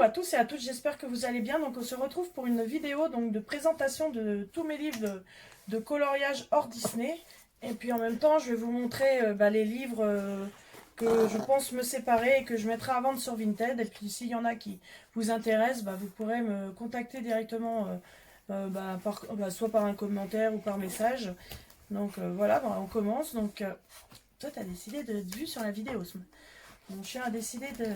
à tous et à toutes, j'espère que vous allez bien. Donc on se retrouve pour une vidéo donc, de présentation de tous mes livres de coloriage hors Disney. Et puis en même temps, je vais vous montrer les livres que je pense me séparer et que je mettrai à vendre sur Vinted. Et puis s'il y en a qui vous intéressent, vous pourrez me contacter directement, soit par un commentaire ou par message. Donc voilà, on commence. Donc toi, tu as décidé de être vu sur la vidéo. Mon chien a décidé de...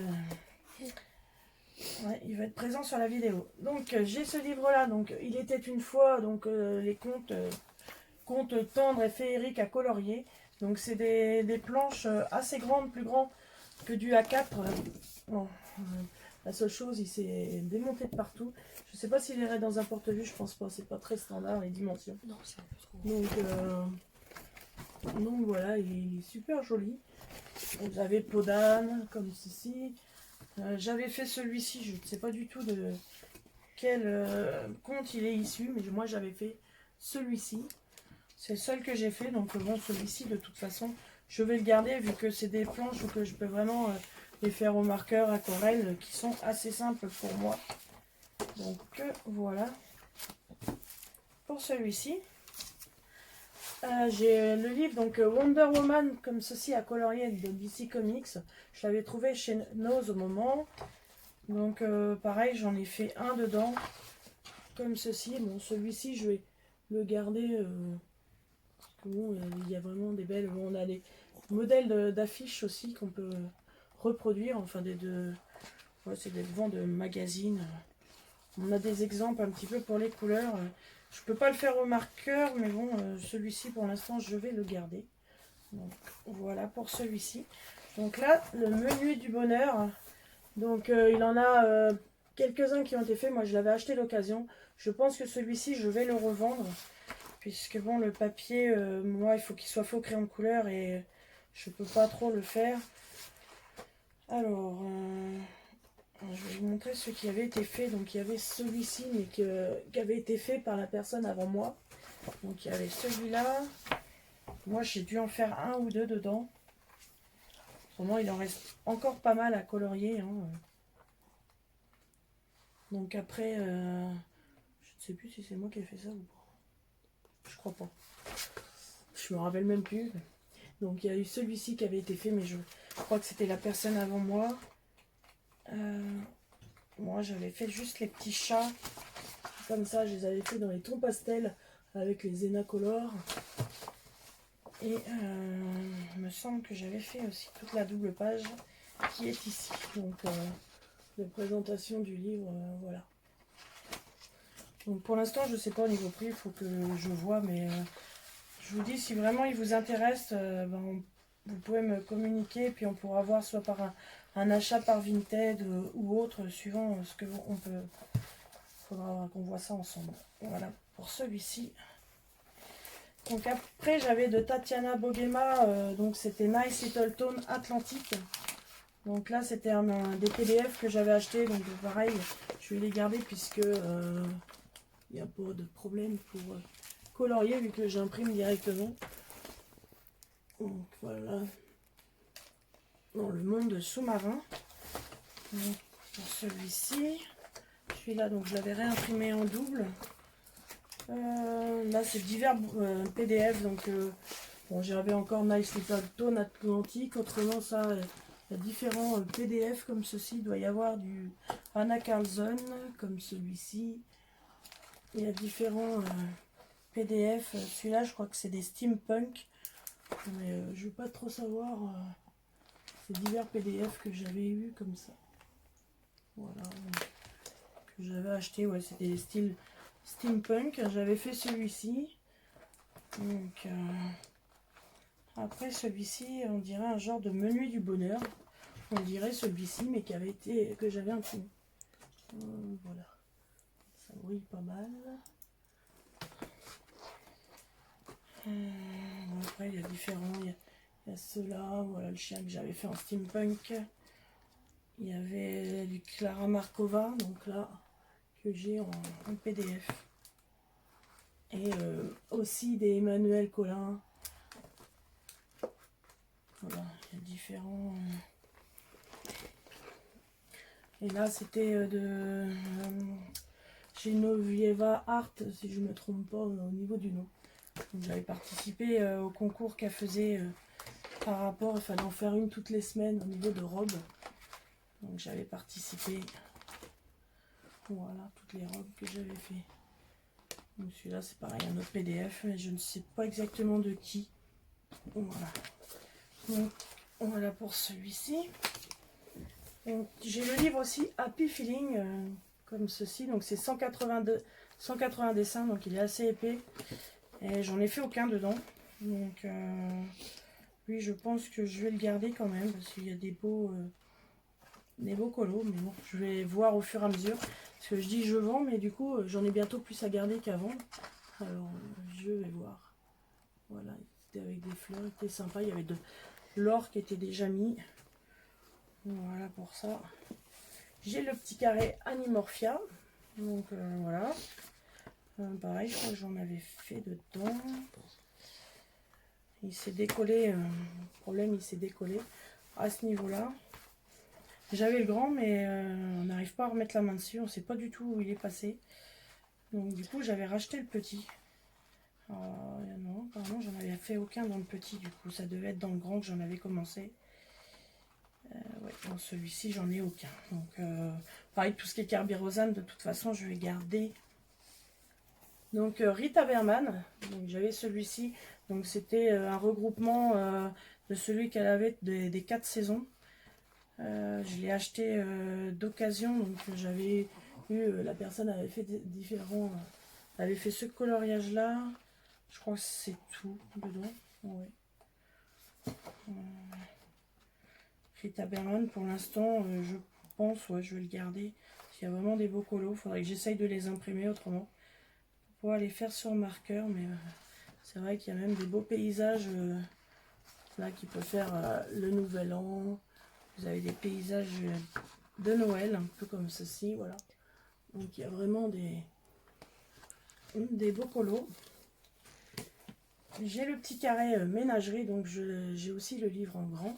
Ouais, il va être présent sur la vidéo. Donc j'ai ce livre là, donc il était une fois donc les contes tendres et féeriques à colorier. Donc c'est des planches assez grandes, plus grandes que du A4. Bon, la seule chose, il s'est démonté de partout. Je sais pas s'il irait dans un porte-vue, je pense pas, c'est pas très standard les dimensions. Non, c'est un peu trop. Donc voilà, il est super joli. Vous avez peau d'âne comme ceci. J'avais fait celui-ci, je ne sais pas du tout de quel conte il est issu, mais moi j'avais fait celui-ci. C'est le seul que j'ai fait, donc bon, celui-ci de toute façon, je vais le garder vu que c'est des planches où que je peux vraiment les faire au marqueur, aquarelle, qui sont assez simples pour moi. Donc voilà pour celui-ci. J'ai le livre donc Wonder Woman comme ceci à colorier de DC Comics. Je l'avais trouvé chez Nose au moment. Donc pareil, j'en ai fait un dedans comme ceci. Bon, celui-ci je vais le garder parce que bon, il y a vraiment des belles. Bon, on a des modèles d'affiches aussi qu'on peut reproduire. Enfin ouais, c'est des vents de magazines. On a des exemples un petit peu pour les couleurs. Je peux pas le faire au marqueur, mais bon, celui-ci pour l'instant je vais le garder. Donc voilà pour celui-ci. Donc là, le menu du bonheur. Donc il en a quelques-uns qui ont été faits. Moi je l'avais acheté d'occasion. Je pense que celui-ci je vais le revendre. Puisque bon, le papier, moi il faut qu'il soit fait au crayon de couleur et je peux pas trop le faire. Alors... je vais vous montrer ce qui avait été fait. Donc il y avait celui-ci, mais qui avait été fait par la personne avant moi. Donc il y avait celui-là. Moi j'ai dû en faire un ou deux dedans. Vraiment il en reste encore pas mal à colorier. Hein. Donc après, je ne sais plus si c'est moi qui ai fait ça ou pas. Je crois pas. Je me rappelle même plus. Donc il y a eu celui-ci qui avait été fait, mais je crois que c'était la personne avant moi. Moi j'avais fait juste les petits chats comme ça, je les avais fait dans les tons pastels avec les Enacolor et il me semble que j'avais fait aussi toute la double page qui est ici, donc de présentation du livre, voilà. Donc pour l'instant je sais pas au niveau prix, il faut que je vois, mais je vous dis si vraiment il vous intéresse, vous pouvez me communiquer, puis on pourra voir soit par un achat par Vinted ou autre, suivant ce que on peut. Il faudra qu'on voit ça ensemble. Voilà pour celui-ci. Donc après j'avais de Tatiana Bogema, donc c'était Nice Little Tone Atlantique. Donc là c'était des PDF que j'avais acheté, donc pareil je vais les garder puisque il n'y a pas de problème pour colorier vu que j'imprime directement. Donc voilà. Dans le monde sous-marin. Pour celui-ci. Celui-là, donc je l'avais réimprimé en double. Là, c'est divers PDF. Donc, bon, j'avais encore Nice Little Tone Atlantique. Autrement, ça, il y a différents PDF comme ceci. Il doit y avoir du Anna Carlson, comme celui-ci. Il y a différents PDF. Celui-là, je crois que c'est des steampunk. Mais je ne veux pas trop savoir. C'est divers PDF que j'avais eu comme ça. Voilà. Que j'avais acheté, ouais, c'était des styles steampunk. J'avais fait celui-ci. Donc après celui-ci, on dirait un genre de menu du bonheur. On dirait celui-ci, mais qui avait été que j'avais imprimé. Voilà. Ça brille pas mal. Après il y a différents. Il y a ceux-là, voilà le chien que j'avais fait en steampunk. Il y avait du Clara Markova, donc là, que j'ai en PDF. Et aussi des Emmanuel Collin. Voilà, il y a différents. Et là, c'était Genovieva Art, si je ne me trompe pas au niveau du nom. J'avais participé au concours qu'elle faisait par rapport, il fallait en faire une toutes les semaines au niveau de robes. Donc j'avais participé. Voilà, toutes les robes que j'avais fait. Donc celui-là, c'est pareil, un autre PDF, mais je ne sais pas exactement de qui. Voilà. Donc voilà pour celui-ci. J'ai le livre aussi Happy Feeling, comme ceci. Donc c'est 180 dessins, donc il est assez épais. Et j'en ai fait aucun dedans. Donc oui, je pense que je vais le garder quand même, parce qu'il y a des beaux colos. Mais bon, je vais voir au fur et à mesure. Parce que je dis je vends, mais du coup, j'en ai bientôt plus à garder qu'avant. Alors, je vais voir. Voilà, c'était avec des fleurs, c'était sympa. Il y avait de l'or qui était déjà mis. Voilà pour ça. J'ai le petit carré Animorphia. Donc voilà. Pareil, je crois que j'en avais fait dedans. Il s'est décollé. Le problème, il s'est décollé à ce niveau-là. J'avais le grand, mais on n'arrive pas à remettre la main dessus. On ne sait pas du tout où il est passé. Donc du coup, j'avais racheté le petit. Non, apparemment, j'en avais fait aucun dans le petit. Du coup, ça devait être dans le grand que j'en avais commencé. Ouais, dans celui-ci, j'en ai aucun. Donc, pareil, tout ce qui est carbyrosane, de toute façon, je vais garder. Donc, Rita Berman. Donc, j'avais celui-ci. Donc, c'était un regroupement de celui qu'elle avait des 4 saisons. Je l'ai acheté d'occasion. Donc, j'avais eu. La personne avait fait différents. avait fait ce coloriage-là. Je crois que c'est tout dedans. Ouais. Rita Berman, pour l'instant, je pense, ouais, je vais le garder. S'il y a vraiment des beaux colos, il faudrait que j'essaye de les imprimer autrement. Pour pouvoir les faire sur marqueur, mais c'est vrai qu'il y a même des beaux paysages là qui peuvent faire le nouvel an. Vous avez des paysages de Noël, un peu comme ceci, voilà. Donc il y a vraiment des beaux colos. J'ai le petit carré ménagerie, donc j'ai aussi le livre en grand.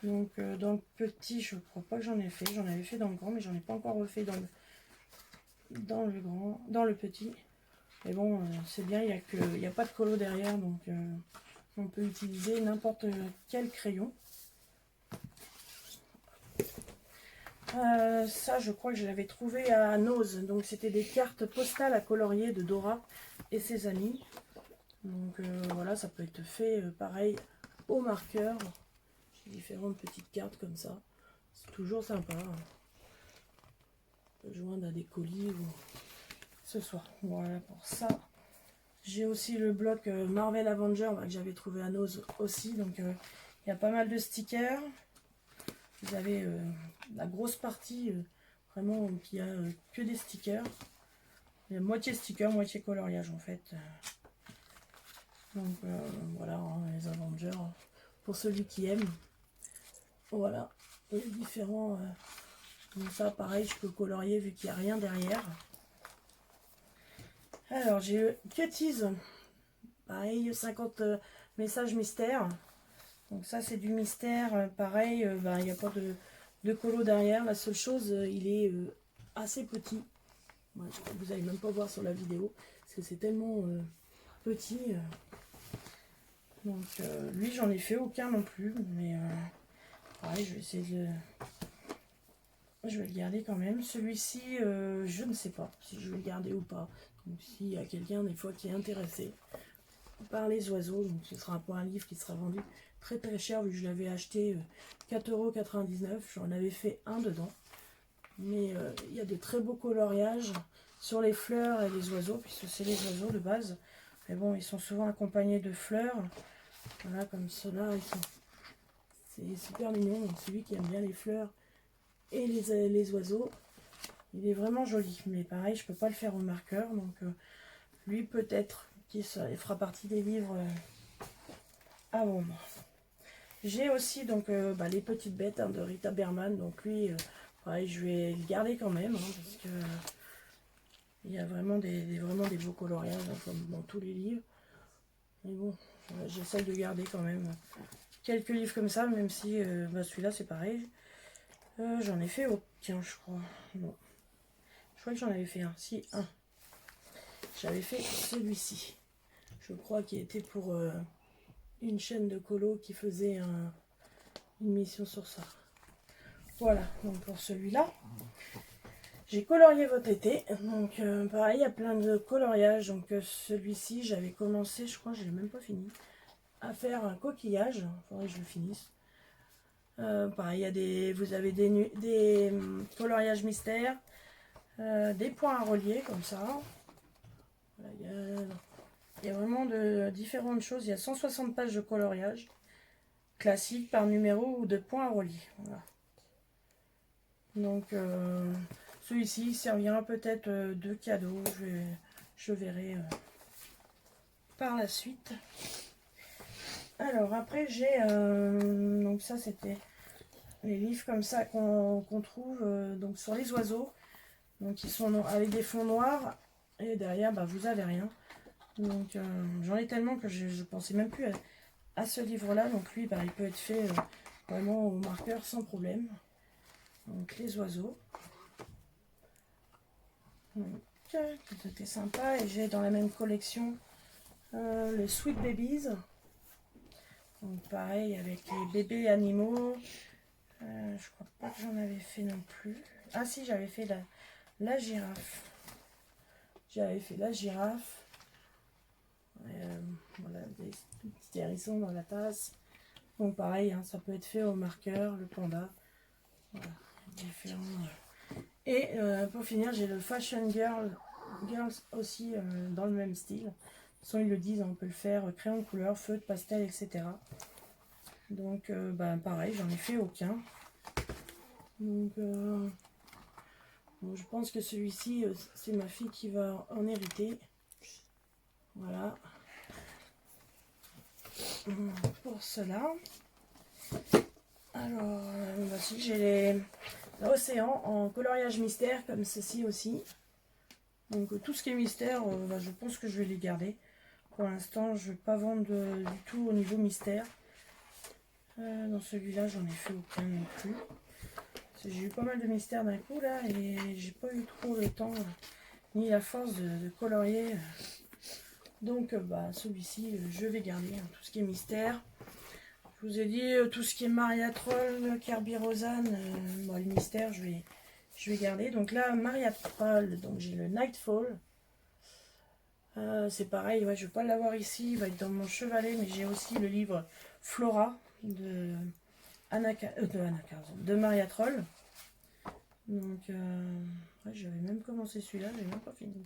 Donc dans le petit, je crois pas que j'en ai fait. J'en avais fait dans le grand, mais j'en ai pas encore refait dans le grand, dans le petit. Mais bon, c'est bien, il n'y a pas de colo derrière, donc on peut utiliser n'importe quel crayon. Ça, je crois que je l'avais trouvé à Nose. Donc c'était des cartes postales à colorier de Dora et ses amis. Donc voilà, ça peut être fait pareil au marqueur. J'ai différentes petites cartes comme ça. C'est toujours sympa. Joindre à des colis ou ce soir. Voilà pour ça. J'ai aussi le bloc Marvel Avenger que j'avais trouvé à Nose aussi. Donc il y a pas mal de stickers. Vous avez la grosse partie vraiment qui a que des stickers. Il y a moitié stickers, moitié coloriage en fait. Donc voilà, hein, les Avengers, pour celui qui aime. Voilà, et les différents. Comme ça, pareil, je peux colorier vu qu'il n'y a rien derrière. Alors, j'ai Cuties. Pareil, 50 messages mystères. Donc ça, c'est du mystère. Pareil, il n'y a pas de colo derrière. La seule chose, il est assez petit. Ouais, vous n'allez même pas voir sur la vidéo. Parce que c'est tellement petit. Donc lui, j'en ai fait aucun non plus. Mais pareil, je vais essayer de... Je vais le garder quand même. Celui-ci, je ne sais pas si je vais le garder ou pas. Donc s'il y a quelqu'un des fois qui est intéressé par les oiseaux, donc ce sera un livre qui sera vendu très très cher vu que je l'avais acheté 4,99 €. J'en avais fait un dedans. Mais il y a de très beaux coloriages sur les fleurs et les oiseaux, puisque c'est les oiseaux de base. Mais bon, ils sont souvent accompagnés de fleurs. Voilà, comme ceux-là, c'est super mignon. Donc celui qui aime bien les fleurs et les oiseaux, il est vraiment joli. Mais pareil, je peux pas le faire au marqueur. Donc lui, peut-être qu'il fera partie des livres à vendre. J'ai aussi donc les petites bêtes de Rita Berman. Donc lui, pareil, je vais le garder quand même, parce que il y a vraiment vraiment des beaux coloriages, comme dans tous les livres. Mais bon, j'essaie de garder quand même quelques livres comme ça, même si celui-là c'est pareil. J'en ai fait aucun, je crois. Non. Je crois que j'en avais fait un. Si, un. J'avais fait celui-ci. Je crois qu'il était pour une chaîne de colo qui faisait une mission sur ça. Voilà, donc pour celui-là, j'ai colorié votre été. Donc pareil, il y a plein de coloriages. Donc celui-ci, j'avais commencé, je crois que je l'ai même pas fini, à faire un coquillage. Il faudrait que je le finisse. Pareil, il y a vous avez des coloriages mystères, des points à relier comme ça. Voilà, il y a vraiment de différentes choses. Il y a 160 pages de coloriage classique par numéro ou de points à relier. Voilà. Donc celui-ci servira peut-être de cadeau. Je verrai par la suite. Alors après j'ai donc ça c'était les livres comme ça qu'on trouve donc sur les oiseaux. Donc ils sont avec des fonds noirs et derrière bah, vous avez rien. Donc j'en ai tellement que je pensais même plus à ce livre là. Donc lui bah, il peut être fait vraiment au marqueur sans problème. Donc les oiseaux. Donc c'était sympa. Et j'ai dans la même collection le Sweet Babies. Donc pareil avec les bébés animaux. Je crois pas que j'en avais fait non plus. Ah si, j'avais fait la girafe. J'avais fait la girafe. Voilà, des petits hérissons dans la tasse. Donc pareil, hein, ça peut être fait au marqueur, le panda. Voilà, différents. Et pour finir, j'ai le Fashion Girls aussi dans le même style. De toute façon, ils le disent, on peut le faire crayon de couleur, feutre, pastel, etc. Donc bah, pareil, j'en ai fait aucun. Donc bon, je pense que celui-ci, c'est ma fille qui va en hériter. Voilà. Pour cela. Alors, voici, j'ai l'océan en coloriage mystère, comme ceci aussi. Donc tout ce qui est mystère, bah, je pense que je vais les garder. Pour l'instant, je ne vais pas vendre du tout au niveau mystère. Dans celui-là, j'en ai fait aucun non plus. J'ai eu pas mal de mystères d'un coup là et j'ai pas eu trop le temps ni la force de colorier. Donc bah, celui-ci, je vais garder hein, tout ce qui est mystère. Je vous ai dit tout ce qui est Maria Troll, Kirby Rosanne, bon, les mystères, je vais garder. Donc là, Maria Troll, donc j'ai le Nightfall. C'est pareil, ouais, je ne vais pas l'avoir ici, il va être dans mon chevalet, mais j'ai aussi le livre Flora de Maria Troll. Donc, ouais, j'avais même commencé celui-là, j'ai même pas fini.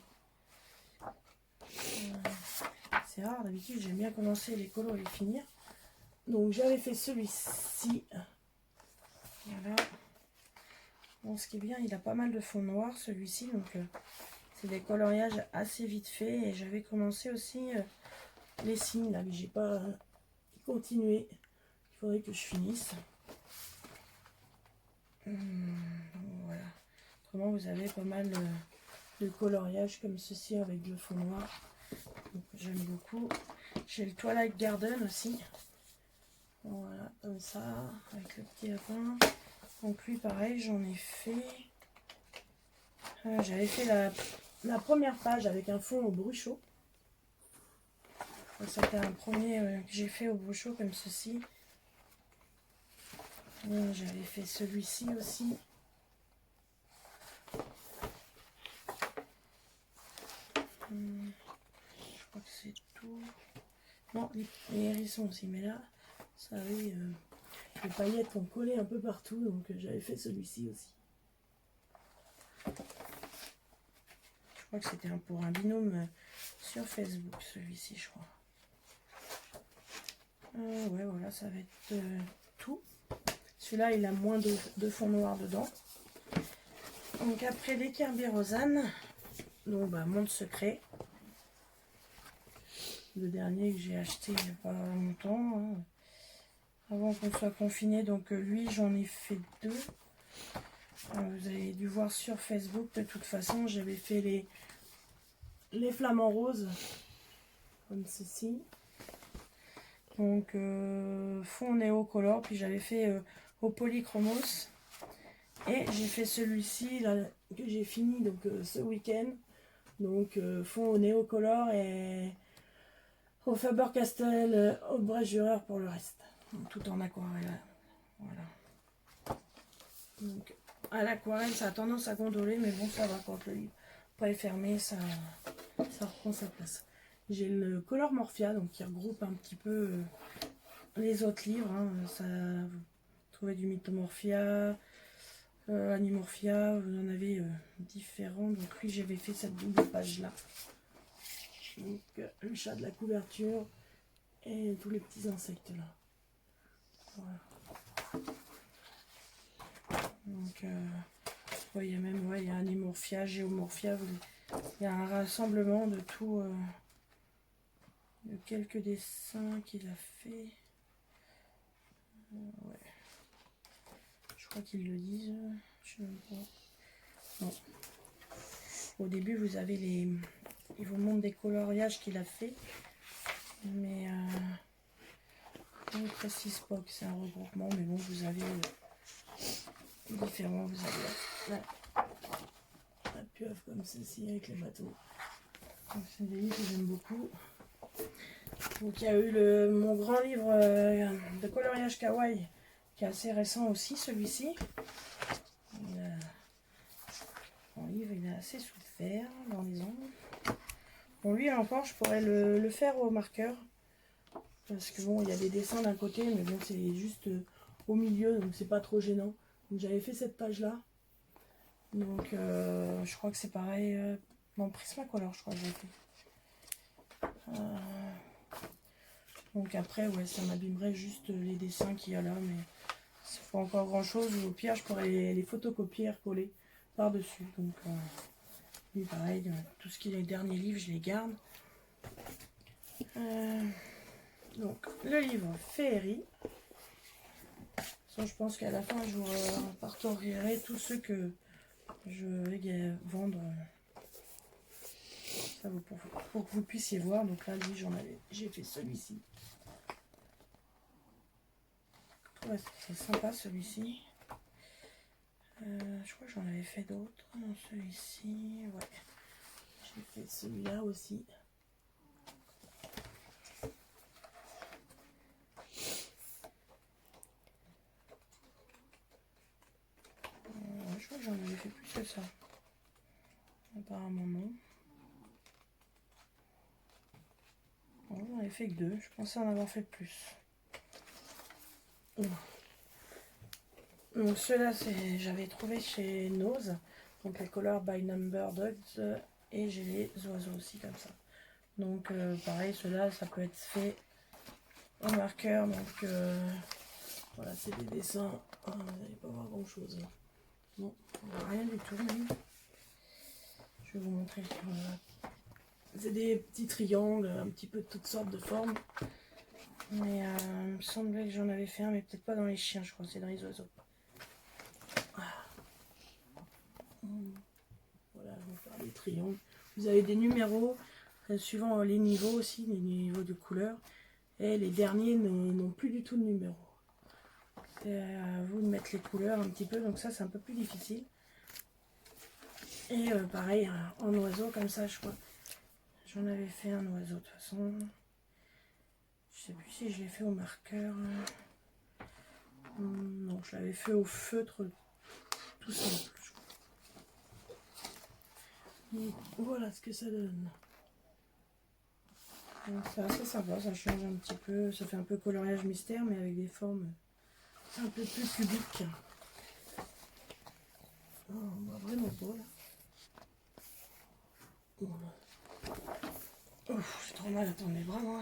C'est rare, d'habitude j'aime bien commencer les colos et les finir. Donc j'avais fait celui-ci. Voilà. Bon, ce qui est bien, il a pas mal de fond noir celui-ci, donc c'est des coloriages assez vite fait. Et j'avais commencé aussi les signes là, mais j'ai pas continué. Il faudrait que je finisse. Voilà. Autrement, vous avez pas mal de coloriages comme ceci avec le fond noir. J'aime beaucoup. J'ai le Twilight Garden aussi. Voilà, comme ça, avec le petit lapin. Donc lui, pareil, j'en ai fait. J'avais fait la première page avec un fond au bruchot. C'était un premier que j'ai fait au bruchot comme ceci. J'avais fait celui-ci aussi. Je crois que c'est tout. Non, les hérissons aussi, mais là, ça avait... les paillettes ont collé un peu partout, donc j'avais fait celui-ci aussi. Je crois que c'était pour un binôme sur Facebook, celui-ci, je crois. Ouais, voilà, ça va être tout. Celui-là, il a moins de fond noir dedans. Donc après, les Kirby Rosanne. Donc, bah, Monde Secret. Le dernier que j'ai acheté il n'y a pas longtemps. Hein, avant qu'on soit confiné. Donc lui, j'en ai fait 2. Vous avez dû voir sur Facebook. De toute façon, j'avais fait les flamants roses. Comme ceci. Donc fond néocolore. Puis j'avais fait au polychromos. Et j'ai fait celui-ci là que j'ai fini donc ce week-end. Donc fond au Néocolor et au Faber-Castell Ombrage Dürer pour le reste. Donc, tout en aquarelle. Voilà. Donc à l'aquarelle ça a tendance à gondoler, mais bon ça va quand le livre est fermé, ça reprend sa place. J'ai le Color Morphia donc qui regroupe un petit peu les autres livres. Hein. Ça, vous trouvez du Mythomorphia, Animorphia, vous en avez différents. Donc lui j'avais fait cette double page là. Donc le chat de la couverture et tous les petits insectes là. Voilà. Donc ouais, il y a même il y a Animorphia, Géomorphia, il y a un rassemblement de tout, de quelques dessins qu'il a fait. Ouais. Je crois qu'ils le disent. Je sais même pas. Non. Au début, vous avez les. Ils vous montrent des coloriages qu'il a fait. Mais on ne précise pas que c'est un regroupement. Mais bon, vous avez différents. Vous avez la pieuvre comme ceci avec les bateaux. C'est des livres que j'aime beaucoup. Donc il y a eu mon grand livre de coloriage kawaii qui est assez récent aussi, celui-ci. Mon livre il est assez souffert dans les ongles. Bon lui encore je pourrais le faire au marqueur. Parce que bon il y a des dessins d'un côté mais bon c'est juste au milieu donc c'est pas trop gênant. Donc j'avais fait cette page là. Donc je crois que c'est pareil. Non Prismacolor je crois que j'ai fait. Donc après, ouais, ça m'abîmerait juste les dessins qu'il y a là, mais c'est pas encore grand chose. Au pire, je pourrais les photocopier et recoller par-dessus. Donc, lui, pareil, tout ce qui est les derniers livres, je les garde. Donc, le livre Féerie. Je pense qu'à la fin, je vous partagerai tous ceux que je vais vendre. Ça pour que vous puissiez voir. Donc là, lui, j'ai fait celui-ci. Ouais, c'est sympa celui-ci. Je crois que j'en avais fait d'autres. Celui-ci, ouais. J'ai fait celui-là aussi. Je crois que j'en avais fait plus que ça. Apparemment non. Bon, j'en avais fait que 2. Je pensais en avoir fait plus. Donc ceux-là, j'avais trouvé chez Nose. Donc les Color by Number Dogs. Et j'ai les oiseaux aussi comme ça. Donc pareil, ceux-là, ça peut être fait au marqueur. Donc voilà, c'est des dessins. Vous n'allez pas voir grand-chose. Bon, rien du tout même. Je vais vous montrer. Voilà. C'est des petits triangles, un petit peu de toutes sortes de formes. Mais il me semblait que j'en avais fait un, mais peut-être pas dans les chiens, je crois, c'est dans les oiseaux. Voilà, je vais faire des triangles. Vous avez des numéros, suivant les niveaux aussi, les niveaux de couleur. Et les derniers n'ont plus du tout de numéro. C'est à vous de mettre les couleurs un petit peu, donc ça c'est un peu plus difficile. Et pareil, en oiseau comme ça, je crois. J'en avais fait un oiseau de toute façon. Je sais plus si je l'ai fait au marqueur. Non, je l'avais fait au feutre tout simple. Donc, voilà ce que ça donne. C'est assez sympa, ça change un petit peu. Ça fait un peu coloriage mystère, mais avec des formes un peu plus cubiques. Oh, on voit vraiment pas là. J'ai trop mal à tendre les bras moi.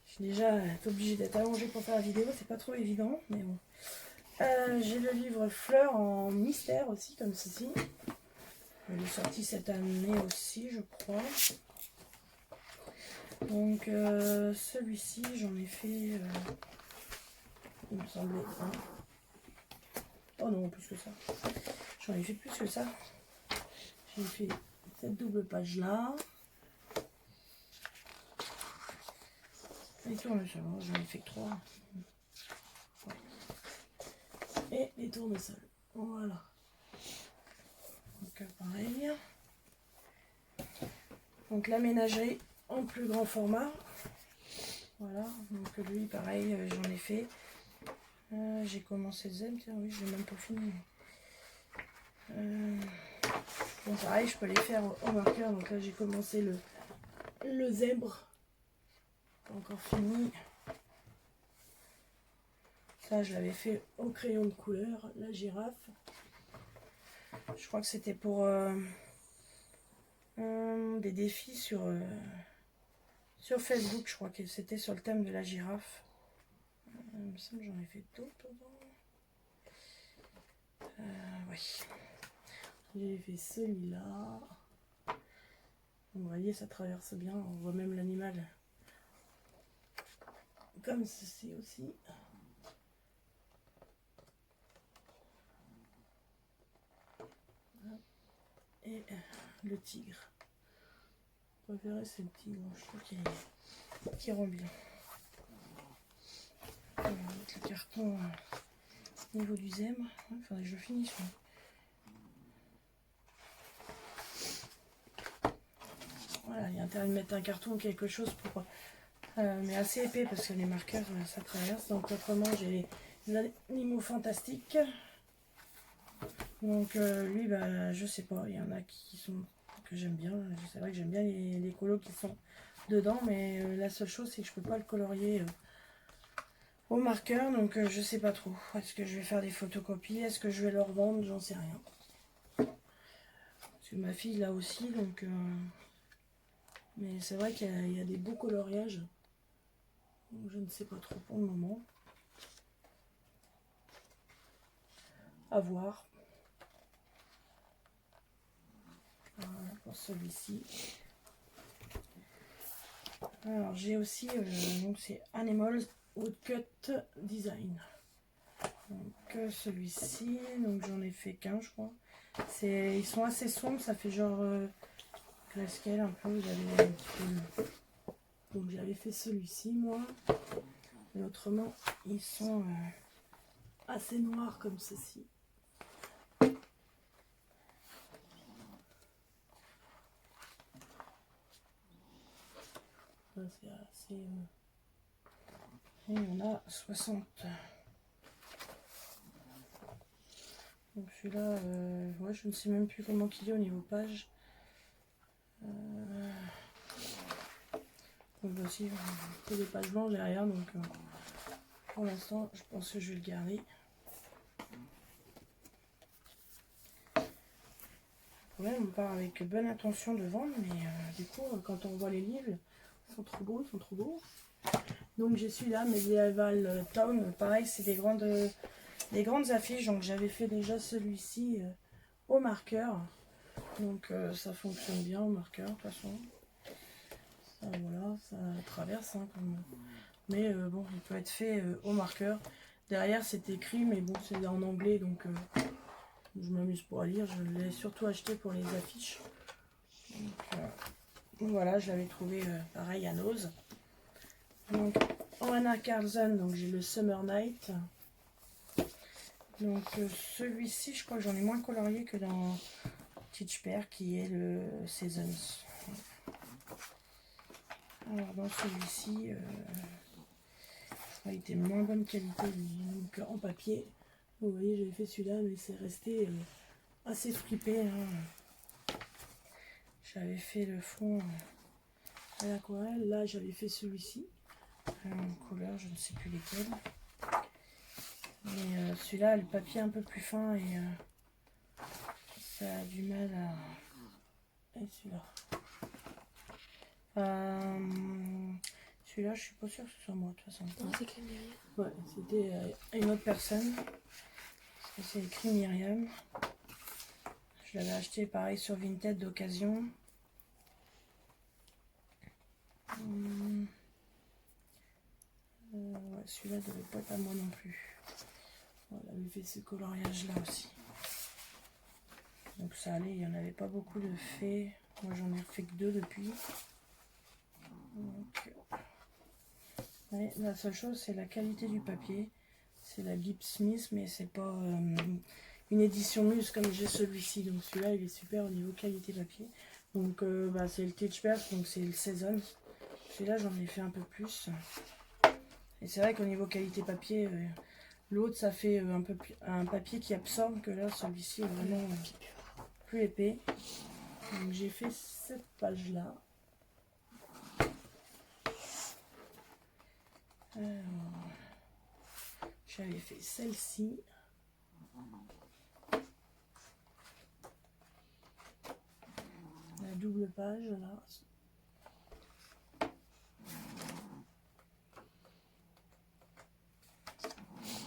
Je suis déjà obligée d'être allongée pour faire la vidéo, c'est pas trop évident, mais bon. J'ai le livre Fleurs en mystère aussi, comme ceci. Il est sorti cette année aussi, je crois. Donc celui-ci, j'en ai fait, il me semblait, hein. Oh non, plus que ça. J'en ai fait plus que ça. J'ai fait cette double page là. Et tourne le salon, j'en ai fait que 3. Ouais. et les tournesols. Voilà. Donc pareil. Donc la ménagerie en plus grand format. Voilà, donc lui pareil, j'en ai fait. J'ai commencé le zèbre, tiens oui, je l'ai même pas fini. Bon pareil, je peux les faire au marqueur. Donc là j'ai commencé le zèbre. Pas encore fini. Ça je l'avais fait au crayon de couleur, la girafe. Je crois que c'était pour des défis sur Facebook, je crois que c'était sur le thème de la girafe. Il me semble que j'en ai fait d'autres dedans. Oui. J'ai fait celui-là. Vous voyez, ça traverse bien. On voit même l'animal comme ceci aussi. Et le tigre. Je préférais c'est le tigre. Je trouve qu'il rend bien. On va mettre le carton au niveau du zèbre. Il faudrait que je le finisse. Voilà, il y a intérêt de mettre un carton ou quelque chose pour mais assez épais parce que les marqueurs ça traverse. Donc autrement j'ai les animaux fantastiques. Donc lui bah je sais pas, il y en a qui sont que j'aime bien. C'est vrai que j'aime bien les colos qui sont dedans, mais la seule chose c'est que je peux pas le colorier au marqueur, donc je sais pas trop. Est-ce que je vais faire des photocopies, est-ce que je vais leur vendre, j'en sais rien. Parce que ma fille là aussi, donc mais c'est vrai qu'il y a des beaux coloriages. Donc je ne sais pas trop pour le moment. À voir. Voilà pour celui-ci. Alors j'ai aussi, donc c'est Animals Woodcut Design. Donc celui-ci, donc j'en ai fait qu'un je crois. Ils sont assez sombres, ça fait genre grayscale un peu. Donc j'avais fait celui-ci moi. Et autrement ils sont assez noirs comme ceci. C'est assez... Et on a 60. Donc celui-là, ouais, je ne sais même plus comment il est au niveau page. Donc aussi, il y a des pages blanches derrière, donc pour l'instant, je pense que je vais le garder. On part avec bonne intention de vendre, mais du coup, quand on voit les livres, ils sont trop beaux, ils sont trop beaux. Donc j'ai celui-là, Medieval Town, pareil, c'est des grandes affiches, donc j'avais fait déjà celui-ci au marqueur. Donc ça fonctionne bien au marqueur, de toute façon. Ça, voilà, ça traverse, hein, mais bon, il peut être fait au marqueur. Derrière, c'est écrit, mais bon, c'est en anglais, donc je m'amuse pas à lire. Je l'ai surtout acheté pour les affiches. Donc voilà, je l'avais trouvé pareil à Nose. Donc Anna Carlson, donc j'ai le Summer Night. Donc celui-ci, je crois que j'en ai moins colorié que dans Teach Pair, qui est le Seasons. Alors dans celui-ci, il était moins bonne qualité, donc en papier. Vous voyez, j'avais fait celui-là, mais c'est resté assez fripé. Hein. J'avais fait le fond à l'aquarelle. Là, j'avais fait celui-ci. En couleur, je ne sais plus lesquels. Mais celui-là, le papier un peu plus fin et ça a du mal à... Et celui-là. Celui-là, je suis pas sûre que ce soit moi de toute façon. Non, c'est écrit Myriam. Ouais, c'était une autre personne. Parce que c'est écrit Myriam. Je l'avais acheté pareil sur Vinted d'occasion. Ouais, celui-là devait pas être à moi non plus. Voilà, il fait ce coloriage là aussi. Donc ça allait, il n'y en avait pas beaucoup de faits. Moi j'en ai fait que 2 depuis. Donc, ouais, la seule chose c'est la qualité du papier. C'est la Gibbs Smith, mais c'est pas une édition Muse comme j'ai celui-ci. Donc celui-là, il est super au niveau qualité papier. Donc c'est le Teachberg, donc c'est le Season. Celui-là, j'en ai fait un peu plus. Et c'est vrai qu'au niveau qualité papier, l'autre, ça fait un papier qui absorbe, que là, celui-ci est vraiment plus épais. Donc j'ai fait cette page-là. J'avais fait celle-ci. La double page, là.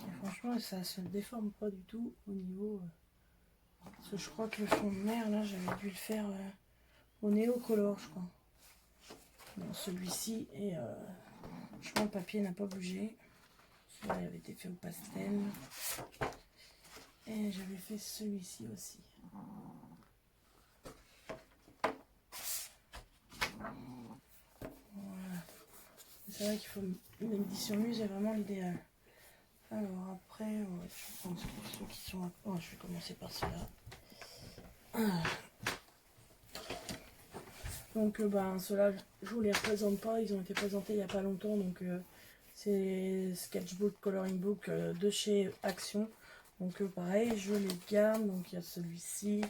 Et franchement, ça se déforme pas du tout au niveau... parce que je crois que le fond de mer, là, j'avais dû le faire au néocolor, je crois. Bon, celui-ci, et je crois que le papier n'a pas bougé. Celui-là, il avait été fait au pastel. Et j'avais fait celui-ci aussi. Voilà. C'est vrai qu'il faut une édition Muse est vraiment l'idéal. Alors après, ouais, je pense que ceux qui sont... Oh, je vais commencer par ceux-là. Donc ceux-là, je vous les représente pas, ils ont été présentés il n'y a pas longtemps, donc c'est Sketchbook Coloring Book de chez Action. Donc pareil, je les garde, donc il y a celui-ci,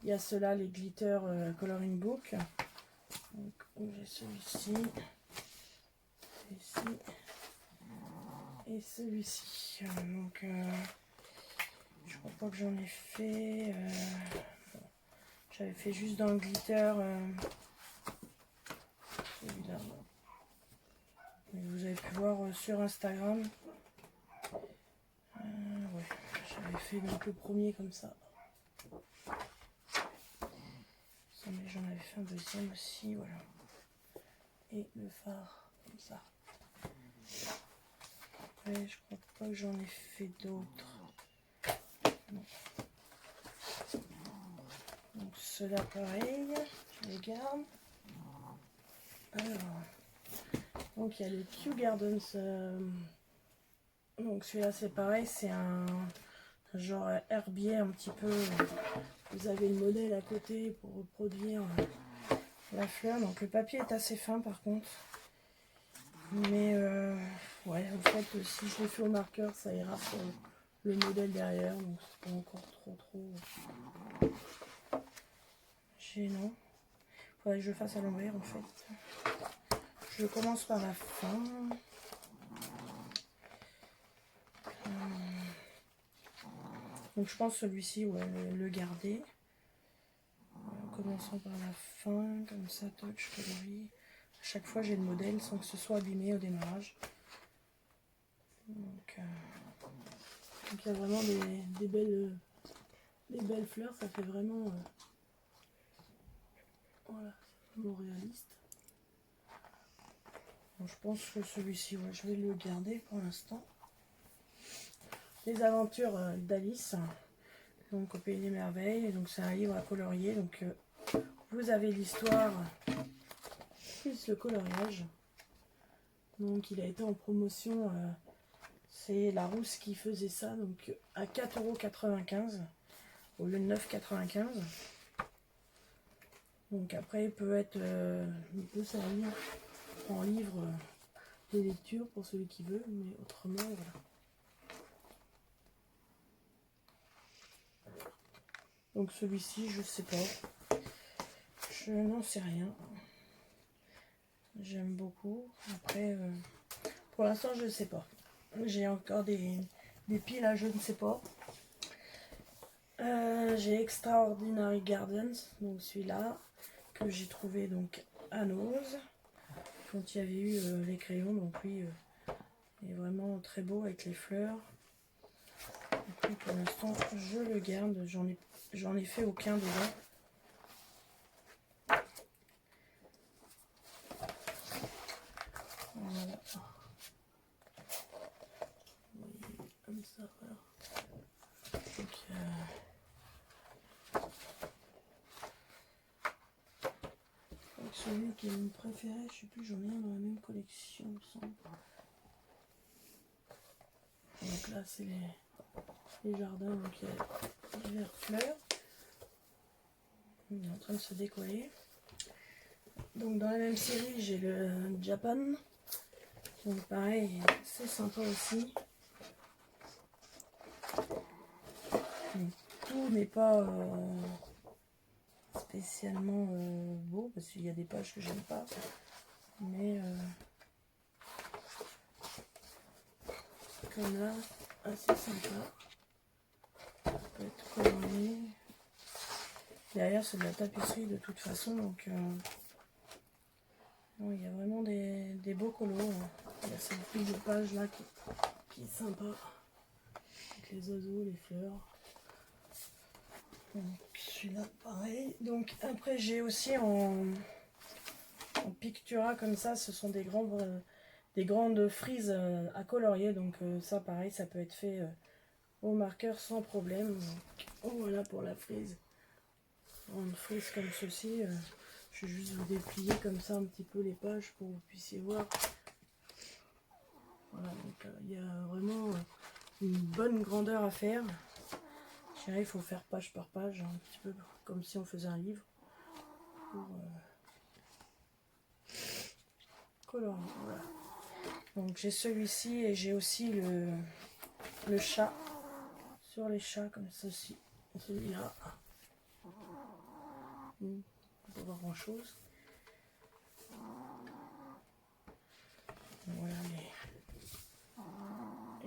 il y a ceux-là, les Glitter Coloring Book. Donc j'ai celui-ci, et celui-ci. Donc je crois pas que j'en ai fait... J'avais fait juste dans le glitter celui-là. Vous avez pu voir sur Instagram. Ouais, j'avais fait donc le premier comme ça. Mais j'en avais fait un deuxième aussi, voilà. Et le phare comme ça. Après, je crois pas que j'en ai fait d'autres. Non. Donc ceux-là pareil, je les garde. Alors, donc il y a le Kew Gardens. Donc celui-là c'est pareil, c'est un genre herbier un petit peu. Vous avez le modèle à côté pour reproduire la fleur. Donc le papier est assez fin par contre. Mais ouais, en fait si je l'ai fait au marqueur, ça ira sur le modèle derrière. Donc c'est pas encore trop gênant. Faudrait que je fasse à l'envers en fait. Je commence par la fin. Donc je pense celui-ci, ouais, le garder. En commençant par la fin, comme ça, toc, je colorie. À chaque fois j'ai le modèle sans que ce soit abîmé au démarrage. Donc il y a vraiment des belles fleurs, ça fait vraiment voilà, vraiment réaliste. Bon, je pense que celui-ci, ouais, je vais le garder pour l'instant. Les aventures d'Alice, donc au Pays des Merveilles. Donc c'est un livre à colorier. Donc vous avez l'histoire plus le coloriage. Donc il a été en promotion. C'est Larousse qui faisait ça, donc à 4,95 € au lieu de 9,95 €. Donc après il peut servir en livre de lecture pour celui qui veut, mais autrement voilà. Donc celui-ci je sais pas, je n'en sais rien. J'aime beaucoup. Après pour l'instant je ne sais pas. J'ai encore des piles à je ne sais pas. J'ai Extraordinary Gardens, donc celui-là que j'ai trouvé donc à Nose quand il y avait eu les crayons. Donc lui il est vraiment très beau avec les fleurs. Et puis pour l'instant je le garde, j'en ai fait aucun dedans. Voilà. Comme ça, voilà. Donc, celui qui est mon préféré, je sais plus, j'en ai un dans la même collection, il me semble. Donc là c'est les jardins, donc il y a diverses fleurs. Il est en train de se décoller. Donc dans la même série j'ai le Japan. Donc pareil, c'est sympa aussi. Donc, tout n'est pas spécialement beau parce qu'il y a des pages que j'aime pas. Mais comme là, assez sympa. Ça peut être coloré. Derrière c'est de la tapisserie de toute façon, donc non, il y a vraiment des beaux colos. Il y a cette pile de pages là qui est sympa. Avec les oiseaux, les fleurs. Donc celui-là pareil. Donc après j'ai aussi en pictura comme ça, ce sont des grandes frises à colorier. Donc ça pareil, ça peut être fait au marqueur sans problème. Donc, voilà pour la frise. Une frise comme ceci. Je vais juste vous déplier comme ça un petit peu les pages pour que vous puissiez voir. Voilà, donc il y a vraiment une bonne grandeur à faire. Je dirais il faut faire page par page, un petit peu comme si on faisait un livre. Pour colorer. Voilà. Donc j'ai celui-ci et j'ai aussi le chat. Sur les chats comme ceci. Celui-là. On ne peut pas voir grand chose. Voilà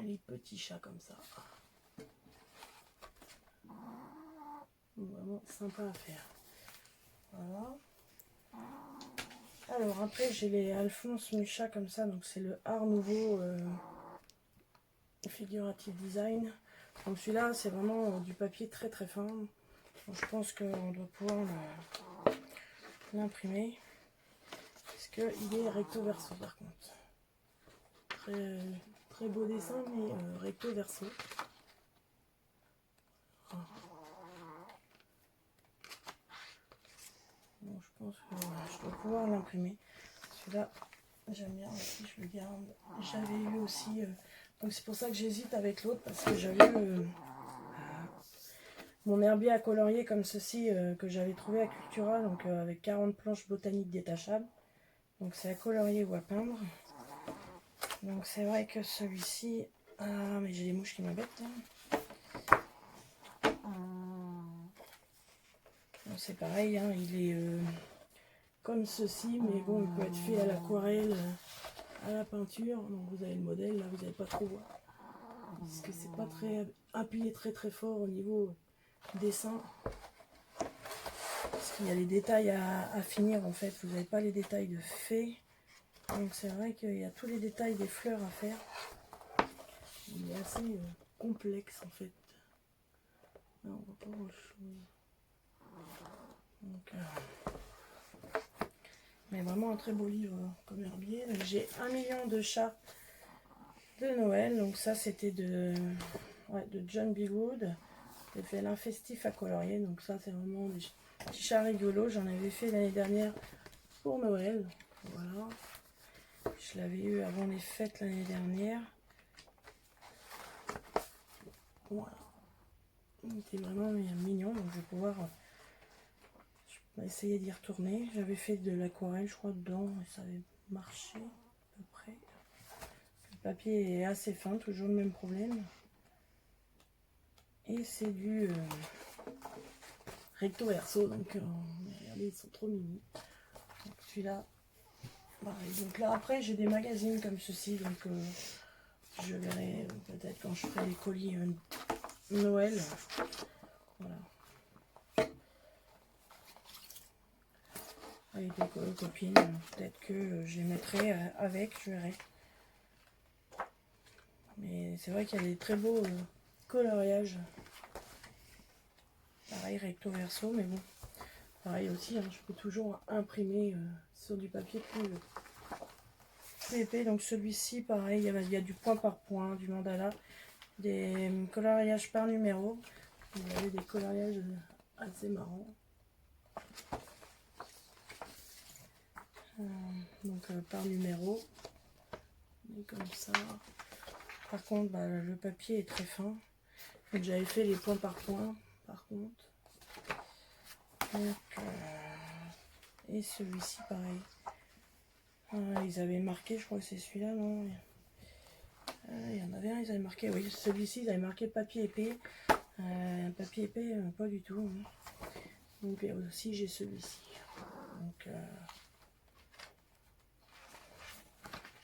les petits chats comme ça. Vraiment sympa à faire. Voilà. Alors après j'ai les Alphonse Mucha comme ça. Donc c'est le Art Nouveau Figurative Design. Donc celui-là c'est vraiment du papier très très fin. Donc, je pense qu'on doit pouvoir l'imprimer. Parce qu'il est recto verso par contre. Très beau dessin, mais recto verso. Bon, je pense que je dois pouvoir l'imprimer. Celui-là, j'aime bien aussi, je le garde. J'avais eu aussi, donc c'est pour ça que j'hésite avec l'autre, parce que j'avais eu mon herbier à colorier comme ceci, que j'avais trouvé à Cultura, donc avec 40 planches botaniques détachables. Donc c'est à colorier ou à peindre. Donc c'est vrai que celui-ci, ah mais j'ai des mouches qui m'embêtent. C'est pareil, hein, il est comme ceci, mais bon, il peut être fait à l'aquarelle, à la peinture. Donc vous avez le modèle, là vous n'allez pas trop voir. Parce que c'est pas très appuyé très fort au niveau dessin. Parce qu'il y a les détails à finir en fait, vous n'avez pas les détails de fait. Donc c'est vrai qu'il y a tous les détails des fleurs à faire. Il est assez complexe en fait. Là, on voit pas grand chose. Donc, mais vraiment un très beau livre comme herbier. J'ai 1 million de chats de Noël. Donc ça c'était de John B. Wood. J'ai fait l'infestif à colorier. Donc ça c'est vraiment des petits chats rigolos. J'en avais fait l'année dernière pour Noël. Voilà. Je l'avais eu avant les fêtes l'année dernière. Voilà. Il était vraiment mignon. Donc je vais pouvoir essayer d'y retourner. J'avais fait de l'aquarelle, je crois, dedans. Et ça avait marché à peu près. Le papier est assez fin, toujours le même problème. Et c'est du recto verso. Donc regardez, ils sont trop mimi. Celui-là. Donc là après j'ai des magazines comme ceci. Donc je verrai peut-être quand je ferai les colis Noël. Voilà. Avec des copines, peut-être que je les mettrai avec, je verrai. Mais c'est vrai qu'il y a des très beaux coloriages. Pareil, recto verso, mais bon. Pareil aussi, hein, je peux toujours imprimer sur du papier plus épais. Donc celui-ci, pareil, il y a du point par point, du mandala, des coloriages par numéro. Vous avez des coloriages assez marrants. Donc par numéro, et comme ça. Par contre, bah, le papier est très fin. Donc j'avais fait les point par point, par contre. Donc, et celui-ci, pareil. Ils avaient marqué, je crois que c'est celui-là, non? Il y en avait un, ils avaient marqué, oui, celui-ci, ils avaient marqué papier épais. Papier épais, pas du tout. Hein. Donc aussi, j'ai celui-ci. Donc,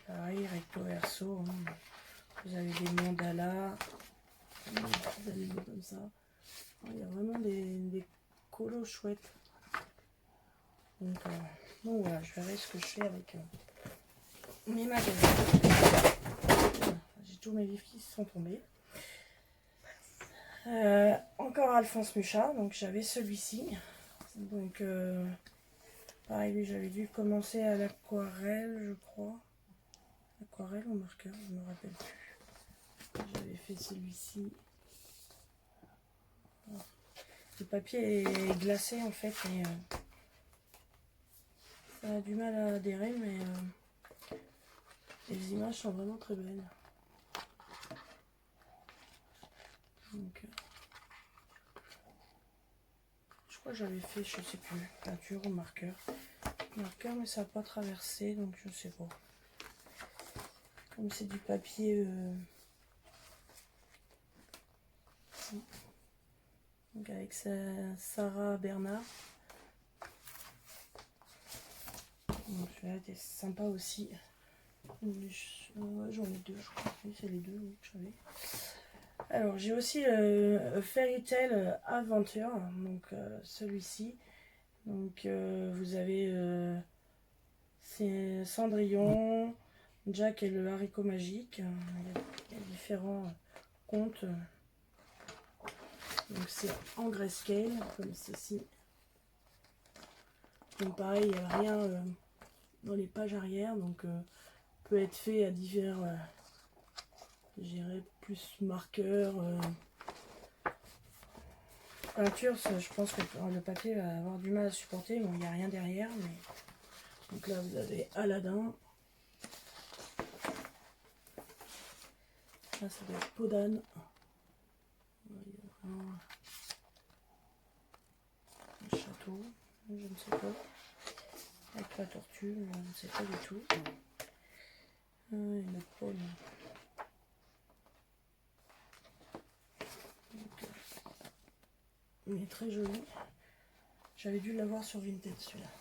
pareil, recto verso. Hein. Vous avez des mandalas. Vous avez des comme ça. Il y a vraiment des colos chouettes. Donc voilà, je verrai ce que je fais avec mes magasins. J'ai tous mes livres qui sont tombés. Encore Alphonse Mucha, donc j'avais celui-ci. Donc pareil, lui j'avais dû commencer à l'aquarelle, je crois. Aquarelle ou marqueur, je me rappelle plus. J'avais fait celui-ci. Le papier est glacé en fait, et ça a du mal à adhérer, mais les images sont vraiment très belles. Donc, je crois que j'avais fait, je sais plus, peinture ou marqueur. Marqueur, mais ça n'a pas traversé, donc je sais pas. Comme c'est du papier... donc avec Sarah Bernard. Donc celui-là était sympa aussi. J'en ai deux, je crois. Oui, c'est les deux que j'avais. Alors j'ai aussi Fairy Tail Adventure, donc celui-ci. Donc vous avez c'est Cendrillon, Jack et le haricot magique. Il y a différents contes. Donc c'est en grayscale comme ceci. Donc pareil, il n'y a rien dans les pages arrière, donc peut être fait à divers, je dirais plus marqueurs, peinture. Je pense que le papier va avoir du mal à supporter. Bon, il n'y a rien derrière, mais donc là vous avez Aladdin. Là ça doit être Podane. Un château, je ne sais pas. Avec la tortue, je ne sais pas du tout. Une pomme. Il est très joli. J'avais dû l'avoir sur Vinted celui-là.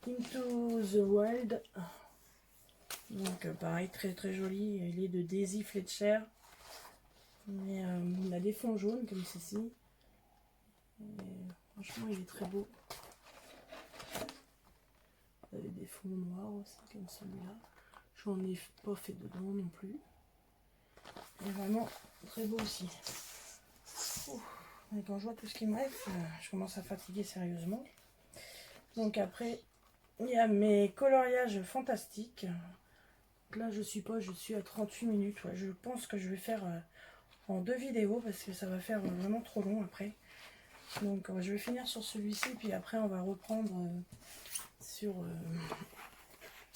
Into the Wild. Donc pareil, très très joli. Il est de Daisy Fletcher. Mais il a des fonds jaunes comme ceci. Franchement, il est très beau. Vous avez des fonds noirs aussi, comme celui-là. J'en ai pas fait dedans non plus. Il est vraiment très beau aussi. Et quand je vois tout ce qui me reste, je commence à fatiguer sérieusement. Donc après, il y a mes coloriages fantastiques. Donc là, je suis à 38 minutes. Ouais. Je pense que je vais faire en 2 vidéos parce que ça va faire vraiment trop long après. Donc je vais finir sur celui-ci, puis après on va reprendre sur...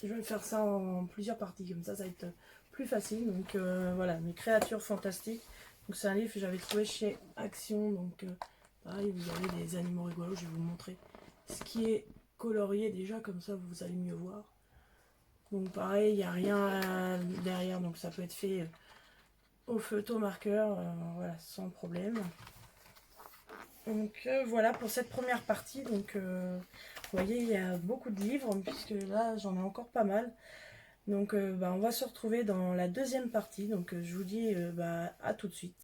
je vais faire ça en plusieurs parties, comme ça va être plus facile. Donc voilà, mes créatures fantastiques. Donc c'est un livre que j'avais trouvé chez Action. Donc pareil, vous avez des animaux rigolos, je vais vous montrer ce qui est colorié déjà, comme ça vous allez mieux voir. Donc pareil, il n'y a rien derrière, donc ça peut être fait au feutre, au marqueur, voilà, sans problème. Donc voilà pour cette première partie. Donc vous voyez, il y a beaucoup de livres, puisque là j'en ai encore pas mal. Donc on va se retrouver dans la deuxième partie. Donc je vous dis à tout de suite.